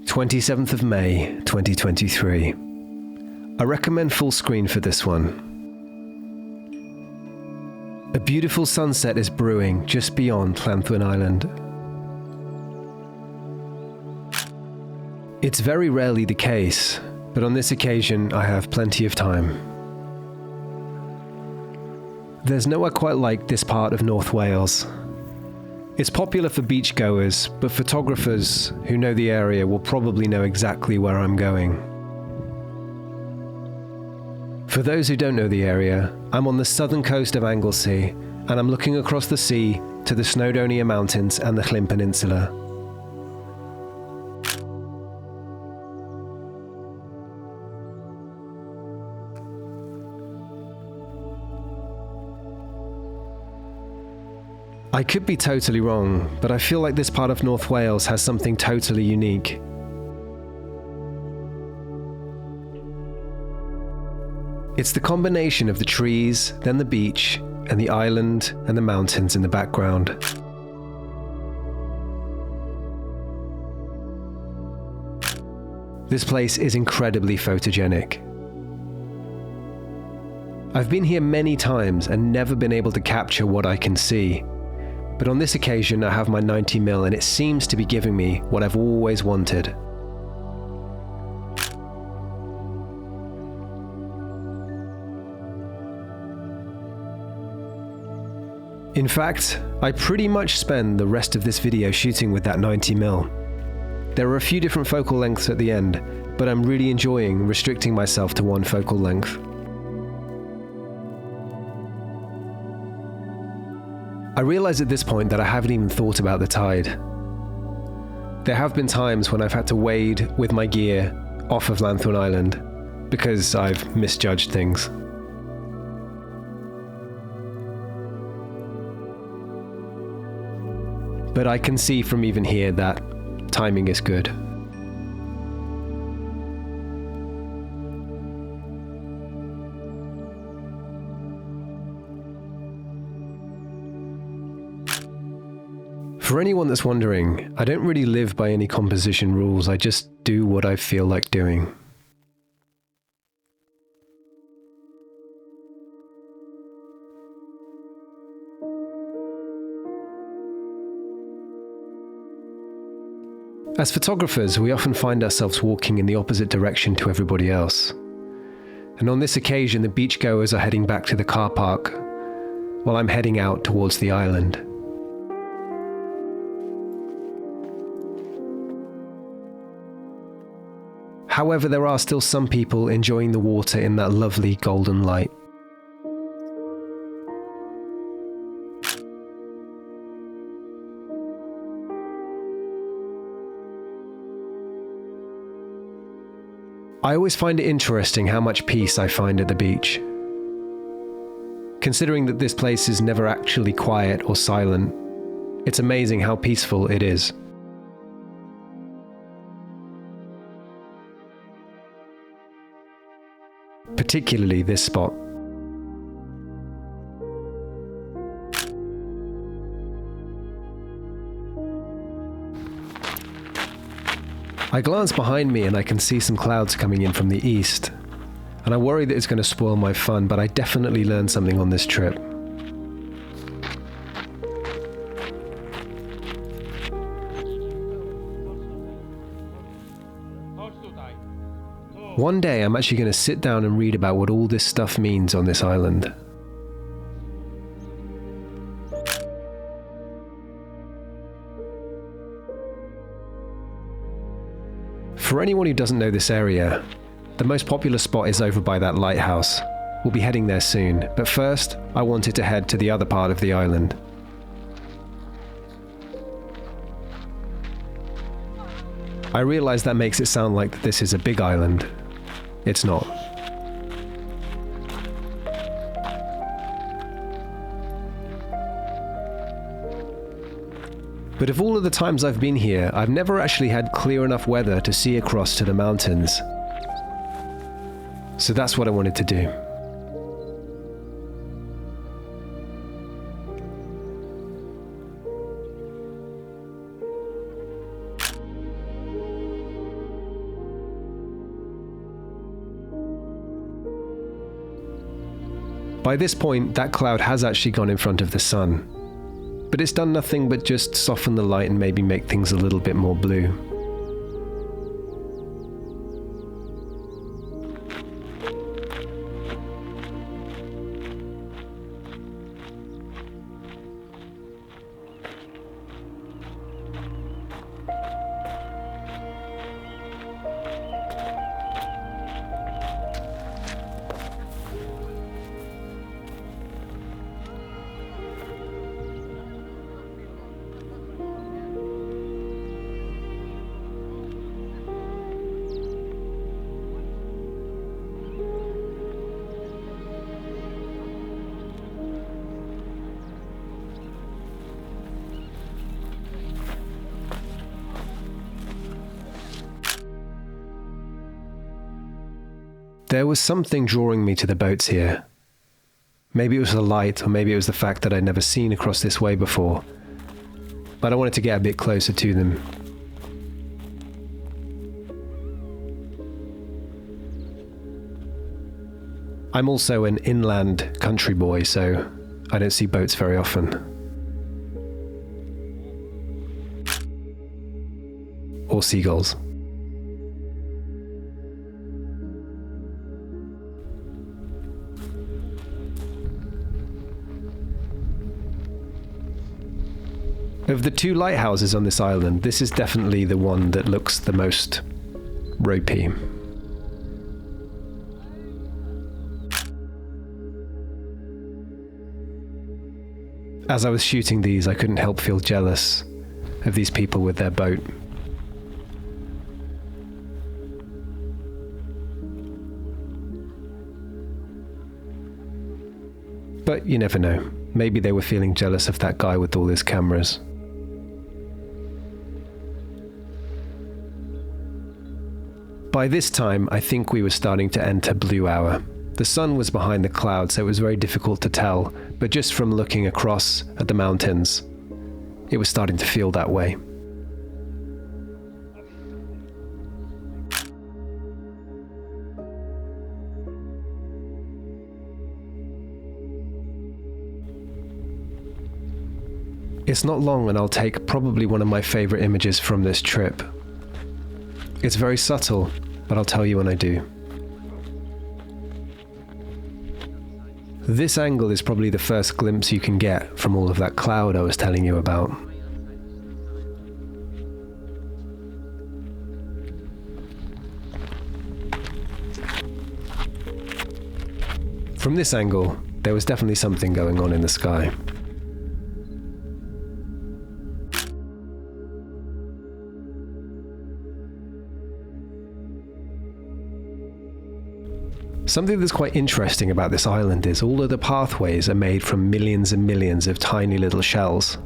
27th of May, 2023. I recommend full screen for this one. A beautiful sunset is brewing just beyond Llanddwyn Island. It's very rarely the case, but on this occasion I have plenty of time. There's nowhere quite like this part of North Wales. It's popular for beachgoers, but photographers who know the area will probably know exactly where I'm going. For those who don't know the area, I'm on the southern coast of Anglesey, and I'm looking across the sea to the Snowdonia Mountains and the Llyn Peninsula. I could be totally wrong, but I feel like this part of North Wales has something totally unique. It's the combination of the trees, then the beach, and the island and the mountains in the background. This place is incredibly photogenic. I've been here many times and never been able to capture what I can see. But on this occasion I have my 90mm and it seems to be giving me what I've always wanted. In fact, I pretty much spend the rest of this video shooting with that 90mm. There are a few different focal lengths at the end, but I'm really enjoying restricting myself to one focal length. I realise at this point that I haven't even thought about the tide. There have been times when I've had to wade with my gear off of Llanddwyn Island because I've misjudged things. But I can see from even here that timing is good. For anyone that's wondering, I don't really live by any composition rules, I just do what I feel like doing. As photographers, we often find ourselves walking in the opposite direction to everybody else. And on this occasion, the beachgoers are heading back to the car park, while I'm heading out towards the island. However, there are still some people enjoying the water in that lovely golden light. I always find it interesting how much peace I find at the beach. Considering that this place is never actually quiet or silent, it's amazing how peaceful it is. Particularly this spot. I glance behind me and I can see some clouds coming in from the east, and I worry that it's going to spoil my fun, but I definitely learned something on this trip. One day I'm actually going to sit down and read about what all this stuff means on this island. For anyone who doesn't know this area, the most popular spot is over by that lighthouse. We'll be heading there soon, but first I wanted to head to the other part of the island. I realise that makes it sound like this is a big island. It's not. But of all of the times I've been here, I've never actually had clear enough weather to see across to the mountains. So that's what I wanted to do. By this point, that cloud has actually gone in front of the sun, but it's done nothing but just soften the light and maybe make things a little bit more blue. There was something drawing me to the boats here. Maybe it was the light, or maybe it was the fact that I'd never seen across this way before. But I wanted to get a bit closer to them. I'm also an inland country boy, so I don't see boats very often. Or seagulls. Of the two lighthouses on this island, this is definitely the one that looks the most ropey. As I was shooting these, I couldn't help feel jealous of these people with their boat. But you never know. Maybe they were feeling jealous of that guy with all his cameras. By this time, I think we were starting to enter blue hour. The sun was behind the clouds, so it was very difficult to tell, but just from looking across at the mountains, it was starting to feel that way. It's not long and I'll take probably one of my favorite images from this trip. It's very subtle, but I'll tell you when I do. This angle is probably the first glimpse you can get from all of that cloud I was telling you about. From this angle, there was definitely something going on in the sky. Something that's quite interesting about this island is all of the pathways are made from millions and millions of tiny little shells.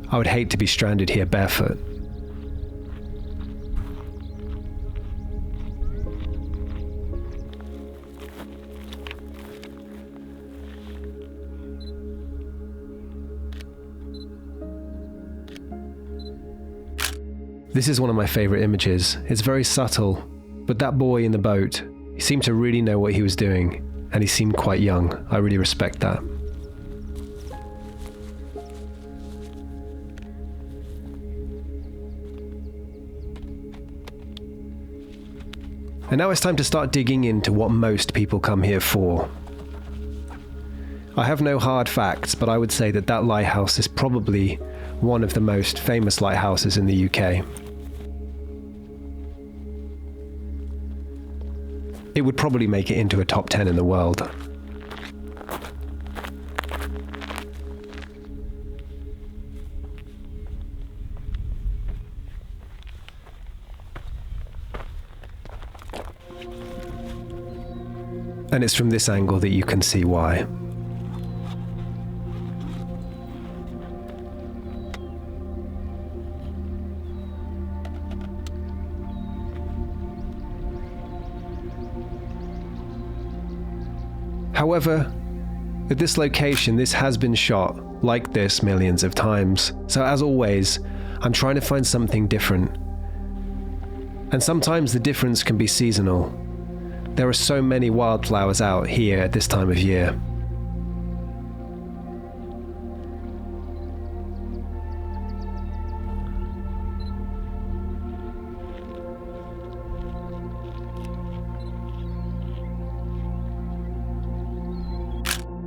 I would hate to be stranded here barefoot. This is one of my favorite images. It's very subtle, but that boy in the boat, he seemed to really know what he was doing, and he seemed quite young. I really respect that. And now it's time to start digging into what most people come here for. I have no hard facts, but I would say that that lighthouse is probably one of the most famous lighthouses in the UK. It would probably make it into a top 10 in the world. And it's from this angle that you can see why. However, at this location, this has been shot like this millions of times. So as always, I'm trying to find something different. And sometimes the difference can be seasonal. There are so many wildflowers out here at this time of year.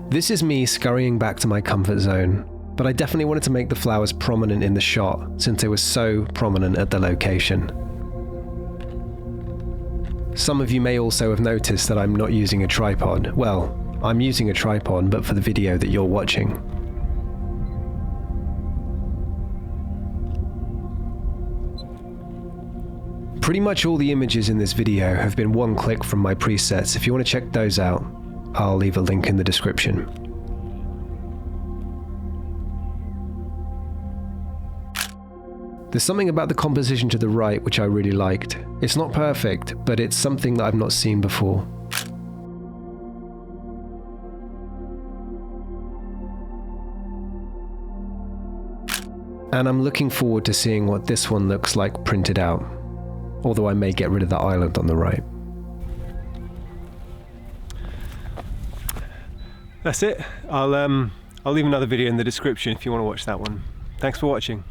This is me scurrying back to my comfort zone, but I definitely wanted to make the flowers prominent in the shot since they were so prominent at the location. Some of you may also have noticed that I'm not using a tripod. Well, I'm using a tripod, but for the video that you're watching. Pretty much all the images in this video have been one click from my presets. If you want to check those out, I'll leave a link in the description. There's something about the composition to the right which I really liked. It's not perfect, but it's something that I've not seen before. And I'm looking forward to seeing what this one looks like printed out, although I may get rid of the island on the right. That's it. I'll leave another video in the description if you want to watch that one. Thanks for watching.